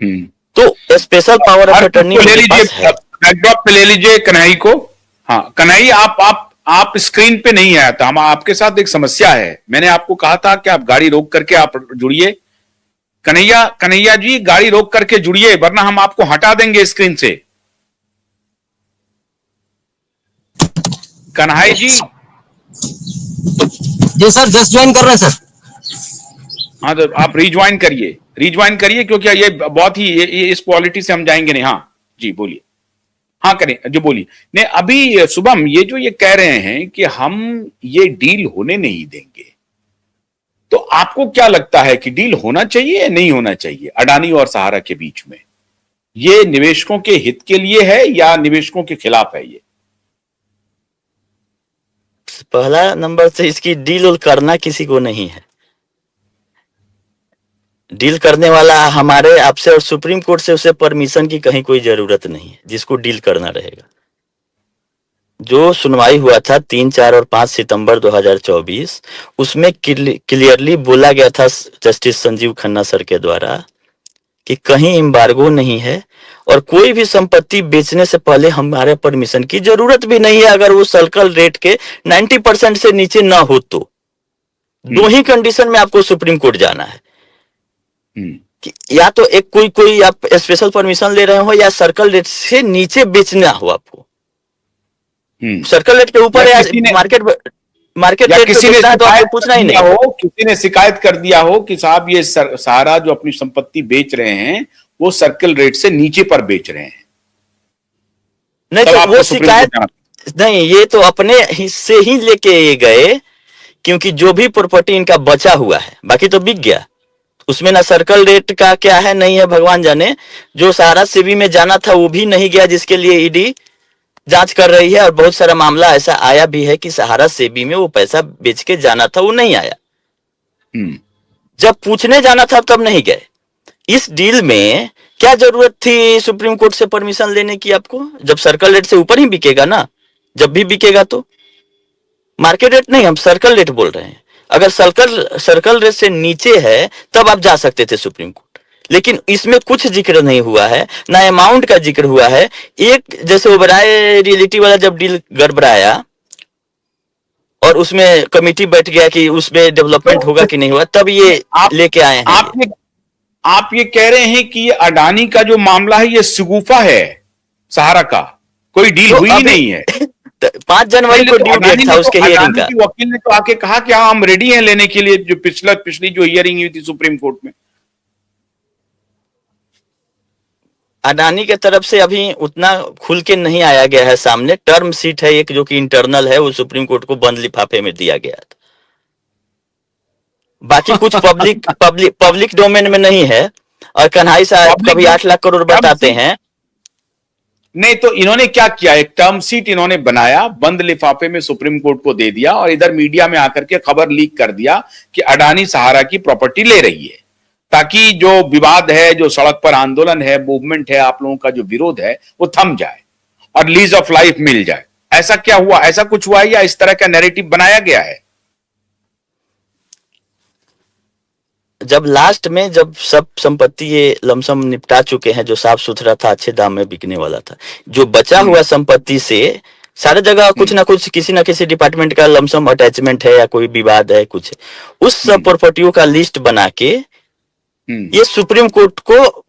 हम्म। तो special power of attorney ले मेरे लीजिए, पास है। बैकड्रॉप पे ले लीजिए कन्हई को। हाँ कन्हई, आप स्क्रीन पे नहीं आया था, हम आपके साथ एक समस्या है। मैंने आपको कहा था कि आप गाड़ी रोक करके आप जुड़िए। कन्हैया कन्हैया जी, गाड़ी रोक करके जुड़िए, वरना हम आपको हटा देंगे स्क्रीन से। कन्हई जी। जी सर, जस्ट ज्वाइन कर रहे हैं सर। हाँ तो आप रिज्वाइन करिए, रिज्वाइन करिए, क्योंकि ये बहुत ही ये इस क्वालिटी से हम जाएंगे नहीं। हाँ जी बोलिए। हाँ करें जो बोलिए। नहीं अभी शुभम, ये जो ये कह रहे हैं कि हम ये डील होने नहीं देंगे, तो आपको क्या लगता है कि डील होना चाहिए या नहीं होना चाहिए अडानी और सहारा के बीच में? ये निवेशकों के हित के लिए है या निवेशकों के खिलाफ है? ये पहला नंबर से इसकी डील उल करना किसी को नहीं है। डील करने वाला हमारे आपसे और सुप्रीम कोर्ट से उसे परमिशन की कहीं कोई जरूरत नहीं है। जिसको डील करना रहेगा, जो सुनवाई हुआ था 3, 4 और 5 सितंबर 2024, उसमें क्लियरली बोला गया था जस्टिस संजीव खन्ना सर के द्वारा कि कहीं एम्बार्गो नहीं है और कोई भी संपत्ति बेचने से पहले हमारे परमिशन की जरूरत भी नहीं है। अगर वो सर्कल रेट के 90% से नीचे ना हो तो दो ही कंडीशन में आपको सुप्रीम कोर्ट जाना है कि या तो एक कोई आप स्पेशल परमिशन ले रहे हो या सर्कल रेट से नीचे बेचना हो आपको। सर्कल रेट के ऊपर या मार्केट रेट किसी पे ने तो आपको पूछना ही नहीं हो, किसी ने शिकायत कर दिया हो कि साहब ये सहारा जो अपनी संपत्ति बेच रहे हैं वो सर्कल रेट से नीचे पर बेच रहे हैं, नहीं तो वो शिकायत नहीं, ये तो अपने हिस्से ही लेके गए, क्योंकि जो भी प्रॉपर्टी इनका बचा हुआ है बाकी तो बिक गया। उसमें ना सर्कल रेट का क्या है नहीं है भगवान जाने। जो सहारा सेबी में जाना था वो भी नहीं गया, जिसके लिए ईडी जांच कर रही है। और बहुत सारा मामला ऐसा आया भी है कि सहारा सेबी में वो पैसा बेच के जाना था, वो नहीं आया। जब पूछने जाना था तब नहीं गए। इस डील में क्या जरूरत थी सुप्रीम कोर्ट से परमिशन लेने की आपको, जब सर्कल रेट से ऊपर ही बिकेगा ना। जब भी बिकेगा तो मार्केट रेट नहीं, हम सर्कल रेट बोल रहे हैं। अगर सर्कल रेट से नीचे है तब आप जा सकते थे सुप्रीम कोर्ट, लेकिन इसमें कुछ जिक्र नहीं हुआ है, ना अमाउंट का जिक्र हुआ है। एक जैसे ओबराय रियलिटी वाला जब डील गड़बड़ाया और उसमें कमेटी बैठ गया कि उसमें डेवलपमेंट होगा कि नहीं हुआ, तब ये लेके आए हैं। आप ये कह रहे हैं कि ये अडानी का जो मामला है ये शगुफा है सहारा का, कोई डील हुई ही नहीं है। 5 जनवरी को ड्यू डेट था उसके हियरिंग का। वकील ने तो आके कहा कि हाँ हम रेडी हैं लेने के लिए, जो पिछली जो हियरिंग हुई थी सुप्रीम कोर्ट में। अडानी के तरफ से अभी उतना खुल के नहीं आया गया है सामने। टर्म शीट है एक जो कि इंटरनल है, वो सुप्रीम कोर्ट को बंद लिफाफे में दिया गया था। बाकी कुछ पब्लिक डोमेन में नहीं है। और कन्हई साहब कभी 8 लाख करोड़ बताते हैं। नहीं तो इन्होंने क्या किया, एक टर्म शीट इन्होंने बनाया, बंद लिफाफे में सुप्रीम कोर्ट को दे दिया और इधर मीडिया में आकर के खबर लीक कर दिया कि अडानी सहारा की प्रॉपर्टी ले रही है, ताकि जो विवाद है, जो सड़क पर आंदोलन है, मूवमेंट है, आप लोगों का जो विरोध है वो थम जाए और लीज ऑफ लाइफ मिल जाए। ऐसा क्या हुआ? ऐसा कुछ हुआ है या इस तरह का नैरेटिव बनाया गया है? जब लास्ट में जब सब संपत्ति ये लमसम निपटा चुके हैं, जो साफ सुथरा था, अच्छे दाम में बिकने वाला था, जो बचा हुआ संपत्ति से सारे जगह कुछ ना कुछ किसी ना किसी डिपार्टमेंट का लमसम अटैचमेंट है या कोई विवाद है कुछ, उस सब प्रॉपर्टियों का लिस्ट बना के ये सुप्रीम कोर्ट को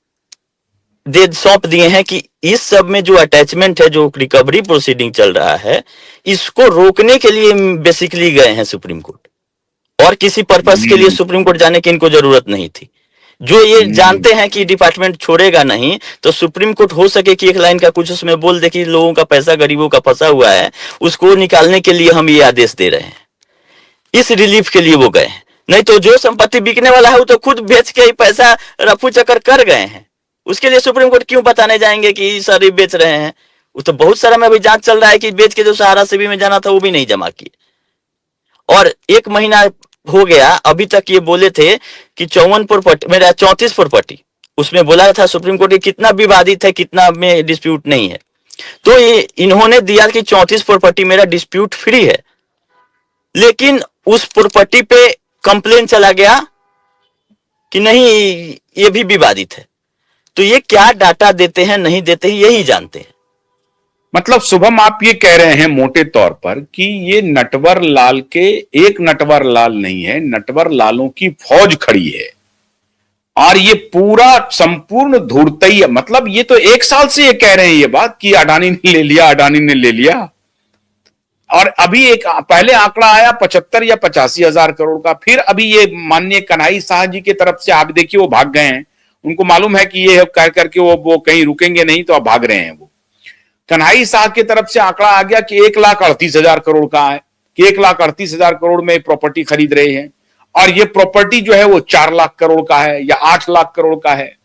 दे सौंप दिए हैं कि इस सब में जो अटैचमेंट है, जो रिकवरी प्रोसीडिंग चल रहा है, इसको रोकने के लिए बेसिकली गए हैं सुप्रीम कोर्ट। और किसी पर्पस के लिए सुप्रीम कोर्ट जाने की इनको जरूरत नहीं थी। जो ये जानते हैं कि डिपार्टमेंट छोड़ेगा नहीं, तो सुप्रीम कोर्ट हो सके कि एक लाइन का कुछ उसमें बोल दे कि लोगों का पैसा गरीबों का फंसा हुआ है, उसको निकालने के लिए हम ये आदेश दे रहे हैं। इस रिलीफ के लिए वो गए हैं। नहीं तो जो संपत्ति बिकने वाला है वो तो खुद बेच के ही पैसा रफू चक्कर कर गए हैं। उसके लिए सुप्रीम कोर्ट क्यों बताने जाएंगे कि सर बेच रहे हैं? वो तो बहुत सारा में अभी जांच चल रहा है कि बेच के जो सहारा सेबी में जाना था वो भी नहीं जमा किए। और 1 महीना हो गया, अभी तक ये बोले थे कि 54 प्रॉपर्टी, मेरा 34 प्रॉपर्टी, उसमें बोला था सुप्रीम कोर्ट कितना विवादित है, कितना में डिस्प्यूट नहीं है। तो ये इन्होंने दिया कि 34 प्रॉपर्टी मेरा डिस्प्यूट फ्री है, लेकिन उस प्रॉपर्टी पे कंप्लेन चला गया कि नहीं ये भी विवादित है। तो ये क्या डाटा देते हैं नहीं देते हैं यही जानते हैं। मतलब शुभम आप ये कह रहे हैं मोटे तौर पर कि ये नटवर लाल के एक नटवर लाल नहीं है, नटवर लालों की फौज खड़ी है और ये पूरा संपूर्ण धूर्तई, मतलब ये तो एक साल से ये कह रहे हैं ये बात कि अडानी ने ले लिया, अडानी ने ले लिया। और अभी एक पहले आंकड़ा आया 75 या 85 हजार करोड़ का, फिर अभी ये माननीय कन्हई शाह जी की तरफ से आप देखिए वो भाग गए हैं, उनको मालूम है कि ये कह करके वो कहीं रुकेंगे नहीं तो अब भाग रहे हैं। वो कन्हई शाह की तरफ से आंकड़ा आ गया कि 1,38,000 करोड़ का है, कि 1,38,000 करोड़ में प्रॉपर्टी खरीद रहे हैं और ये प्रॉपर्टी जो है वो 4 लाख करोड़ का है या 8 लाख करोड़ का है।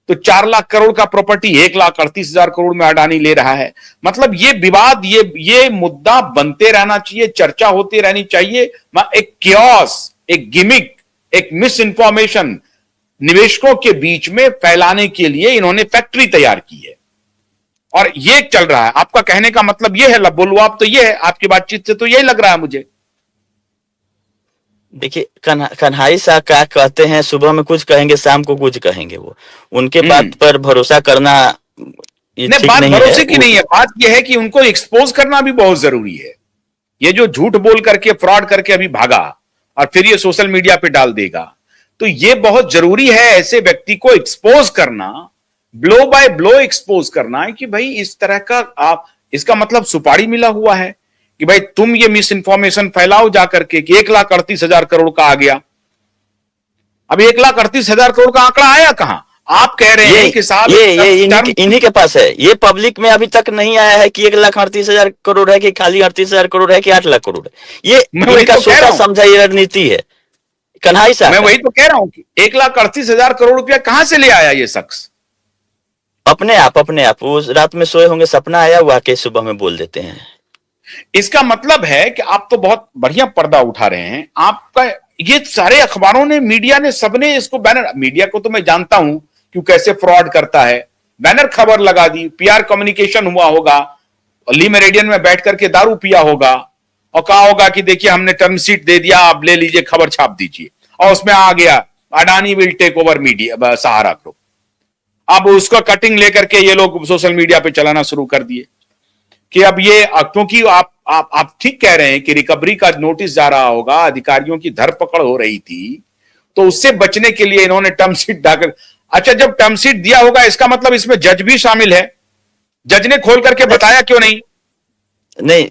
तो 4 लाख करोड़ का प्रॉपर्टी 1,38,000 करोड़ में अडानी ले रहा है। मतलब ये विवाद, ये मुद्दा बनते रहना चाहिए, चर्चा होती रहनी चाहिए। एक क्योस, एक गिमिक, एक मिस इंफॉर्मेशन निवेशकों के बीच में फैलाने के लिए इन्होंने फैक्ट्री तैयार की है और ये चल रहा है। आपका कहने का मतलब ये है, बोलो आप, तो ये है आपकी बातचीत से तो यही लग रहा है मुझे। देखिए कन्हई शाह क्या कहते हैं, सुबह में कुछ कहेंगे शाम को कुछ कहेंगे, वो उनके बात पर भरोसा करना ये नहीं, ठीक बात नहीं भरोसे है। की नहीं है, बात यह है कि उनको एक्सपोज करना भी बहुत जरूरी है। ये जो झूठ बोल करके फ्रॉड करके अभी भागा और फिर ये सोशल मीडिया पे डाल देगा, तो ये बहुत जरूरी है ऐसे व्यक्ति को एक्सपोज करना, ब्लो बाय ब्लो एक्सपोज करना है कि भाई इस तरह का आप, इसका मतलब सुपारी मिला हुआ है कि भाई तुम ये मिस इंफॉर्मेशन फैलाओ जाकर के कि 1,38,000 करोड़ का आ गया। अब 1,38,000 करोड़ का आंकड़ा आया कहां? आप कह रहे हैं कि साहब ये इन्हीं के पास है, ये पब्लिक में अभी तक नहीं आया है कि 1,38,000 करोड़ है कि खाली 38,000 करोड़ है कि 8 लाख करोड़ है। ये इनका सोचा समझा ये रणनीति है कन्हई साहब। मैं वही तो कह रहा हूं कि 1,38,000 करोड़ रुपया कहां से ले आया ये शख्स? अपने आप वो रात में सोए होंगे, सपना आया, वो आके सुबह में बोल देते हैं। इसका मतलब है कि आप तो बहुत बढ़िया पर्दा उठा रहे हैं। आपका ये सारे अखबारों ने, मीडिया ने, सबने इसको बैनर, मीडिया को तो मैं जानता हूं कि कैसे फ्रॉड करता है, बैनर खबर लगा दी, पीआर कम्युनिकेशन हुआ होगा, ली मेरिडियन में बैठ करके दारू पिया होगा और कहा होगा कि देखिए हमने टर्म शीट दे दिया, आप ले लीजिए, खबर छाप दीजिए, और उसमें आ गया Adani will take over media Sahara group. अब उसका कटिंग लेकर के ये लोग सोशल मीडिया पे चलाना शुरू कर दिए कि अब ये, क्योंकि आप ठीक कह रहे हैं कि रिकवरी का नोटिस जा रहा होगा, अधिकारियों की धरपकड़ हो रही थी, तो उससे बचने के लिए इन्होंने टर्म शीट डाकर, अच्छा जब टर्म शीट दिया होगा इसका मतलब इसमें जज भी शामिल है, जज ने खोल करके बताया क्यों नहीं? नहीं,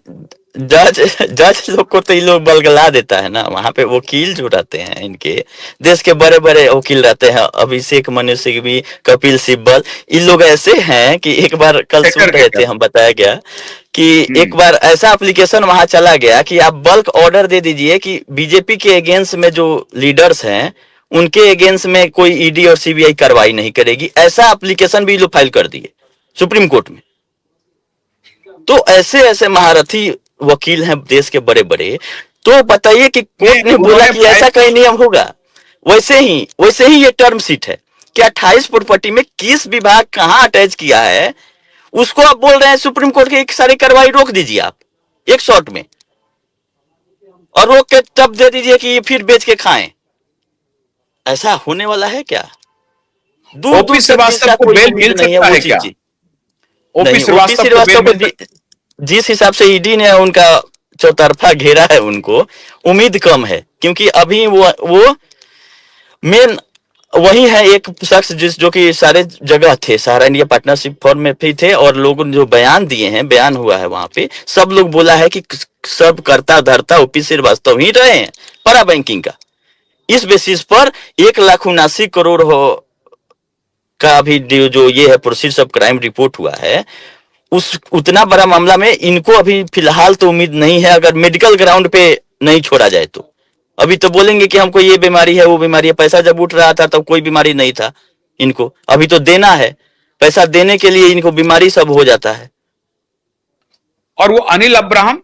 जज लोग को तो ये लोग बलगला देता है ना, वहां पे वकील जो रहते हैं इनके देश के बड़े बड़े वकील रहते हैं, अभिषेक मनु सिंघवी, कपिल सिब्बल, इन लोग ऐसे हैं कि एक बार कल सुन रहे थे हम, बताया गया कि एक बार ऐसा एप्लीकेशन वहां चला गया कि आप बल्क ऑर्डर दे दीजिए कि बीजेपी के अगेंस्ट में जो लीडर्स हैं उनके अगेंस्ट में कोई ईडी और सीबीआई कार्रवाई नहीं करेगी, ऐसा एप्लीकेशन भी लोग फाइल कर दिए सुप्रीम कोर्ट में। तो ऐसे ऐसे महारथी वकील हैं देश के बड़े बड़े, तो बताइए कि कोर्ट ने बोला कि ऐसा कहीं नियम होगा, वैसे ही ये टर्म शीट है कि 28 प्रॉपर्टी में किस विभाग कहां अटैच किया है, उसको आप बोल रहे हैं सुप्रीम कोर्ट की सारी कार्रवाई रोक दीजिए आप एक शॉट में, और रोक के तब दे दीजिए कि ये फिर बेच के खाएं। ऐसा होने वाला है क्या? ओपी श्रीवास्तव को बेल मिल सकता है क्या? ओपी श्रीवास्तव को जिस हिसाब से ईडी ने उनका चौतरफा घेरा है, उनको उम्मीद कम है, क्योंकि अभी वो मेन वही है एक शख्स जो कि सारे जगह थे, सहारा इंडिया पार्टनरशिप फॉर्म में भी थे, और लोगों ने जो बयान दिए हैं, बयान हुआ है वहां पे, सब लोग बोला है कि सब करता धरता ओपी श्रीवास्तव ही रहे हैं परा बैंकिंग का। इस बेसिस पर 1,79 करोड़ का अभी जो ये है प्रोसीड्स ऑफ क्राइम रिपोर्ट हुआ है, उस उतना बड़ा मामला में इनको अभी फिलहाल तो उम्मीद नहीं है, अगर मेडिकल ग्राउंड पे नहीं छोड़ा जाए तो। अभी तो बोलेंगे कि हमको ये बीमारी है, वो बीमारी है, पैसा जब उठ रहा था तब कोई बीमारी नहीं था इनको, अभी तो देना है, पैसा देने के लिए इनको बीमारी सब हो जाता है। और वो अनिल अब्राहम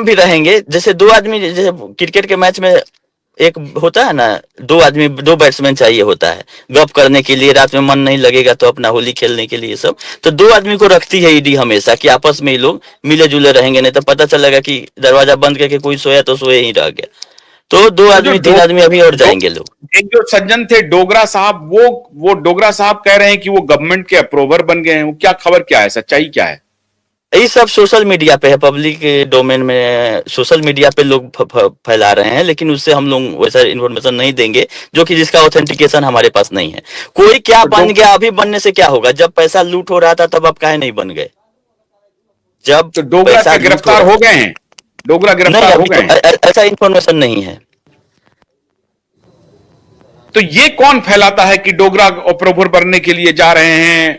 भी रहेंगे, जैसे दो आदमी, जैसे क्रिकेट के मैच में एक होता है ना, दो आदमी, दो बैट्समैन चाहिए होता है गप करने के लिए, रात में मन नहीं लगेगा तो अपना होली खेलने के लिए सब, तो दो आदमी को रखती है ईडी हमेशा कि आपस में ये लोग मिले जुले रहेंगे, नहीं तो पता चलेगा कि दरवाजा बंद करके कोई सोया तो सोए ही रह गया। तो दो तो जो आदमी तीन आदमी अभी और जाएंगे लोग। एक जो सज्जन थे डोगरा साहब, वो डोगरा साहब कह रहे हैं कि वो गवर्नमेंट के अप्रूवर बन गए हैं। वो क्या खबर, क्या है, सच्चाई क्या है? ये सब सोशल मीडिया पे है, पब्लिक डोमेन में सोशल मीडिया पे लोग फैला रहे हैं, लेकिन उससे हम लोग वैसा इन्फॉर्मेशन नहीं देंगे जो कि जिसका ऑथेंटिकेशन हमारे पास नहीं है। कोई क्या तो बन गया, अभी बनने से क्या होगा? जब पैसा लूट हो रहा था तब आप काहे नहीं बन गए? जब तो डोगरा पैसा क्या लूट गिरफ्तार रहा हो गए हैं? डोगरा नहीं, गिरफ्तार हो अभी गए तो हैं? ऐसा इन्फॉर्मेशन नहीं है। तो ये कौन फैलाता है कि डोगरा अप्रूवर बनने के लिए जा रहे हैं?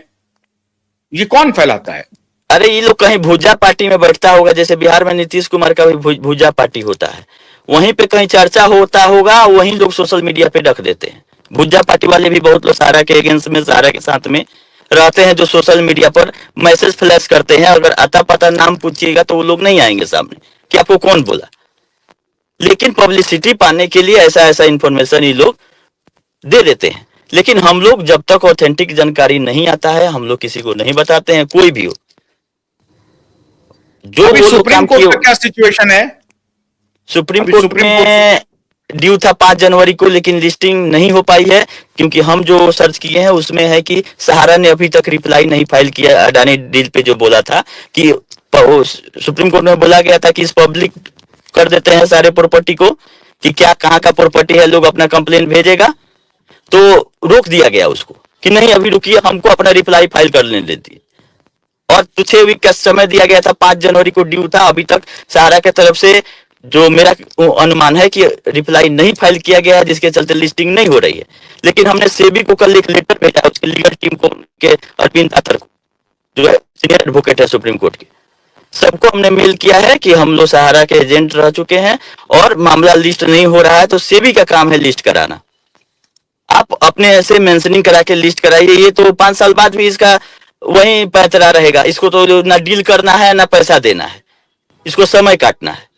ये कौन फैलाता है? अरे ये लोग कहीं भूजा पार्टी में बैठता होगा, जैसे बिहार में नीतीश कुमार का भी भूजा पार्टी होता है, वहीं पे कहीं चर्चा होता होगा, वहीं लोग सोशल मीडिया पे रख देते हैं। भूजा पार्टी वाले भी बहुत लोग सहारा के अगेंस्ट में, सहारा के साथ में रहते हैं, जो सोशल मीडिया पर मैसेज फ्लैश करते हैं। अगर आता पता नाम पूछिएगा तो वो लोग नहीं आएंगे सामने कि आपको कौन बोला, लेकिन पब्लिसिटी पाने के लिए ऐसा ऐसा इंफॉर्मेशन ये लोग दे देते हैं। लेकिन हम लोग जब तक ऑथेंटिक जानकारी नहीं आता है, हम लोग किसी को नहीं बताते हैं, कोई भी हो। जो अभी वो लोग सुप्रीम काम कोर्ट किए, का क्या सिचुएशन है? सुप्रीम अभी कोर्ट सुप्रीम में ड्यू था 5 जनवरी को, लेकिन लिस्टिंग नहीं हो पाई है, क्योंकि हम जो सर्च किए हैं उसमें है कि सहारा ने अभी तक रिप्लाई नहीं फाइल किया अडानी डील पे, जो बोला था कि सुप्रीम कोर्ट में बोला गया था कि इस पब्लिक कर देते हैं सारे प्रॉपर्टी को, कि क्या कहाँ का प्रॉपर्टी है, लोग अपना कंप्लेन भेजेगा, तो रोक दिया गया उसको कि नहीं अभी रुकिए, हमको अपना रिप्लाई फाइल कर लेने दीजिए। और 6 वीक का समय दिया गया था, 5 जनवरी को ड्यू था। अभी तक सहारा के तरफ से जो मेरा अनुमान है कि रिप्लाई नहीं फाइल किया गया है, जिसके चलते लिस्टिंग नहीं हो रही है। लेकिन हमने सेबी को कल एक लेटर भेजा, उसके लीगल टीम को, के अरविंद अतर को, जो सीनियर एडवोकेट है सुप्रीम कोर्ट के, सबको हमने मेल किया है कि हम लोग सहारा के एजेंट रह चुके हैं और मामला लिस्ट नहीं हो रहा है, तो सेबी का काम है लिस्ट कराना। आप अपने ऐसे मेंशनिंग करा के लिस्ट कराइए, ये तो 5 साल बाद भी इसका वहीं पैतरा रहेगा। इसको तो ना डील करना है ना पैसा देना है, इसको समय काटना है।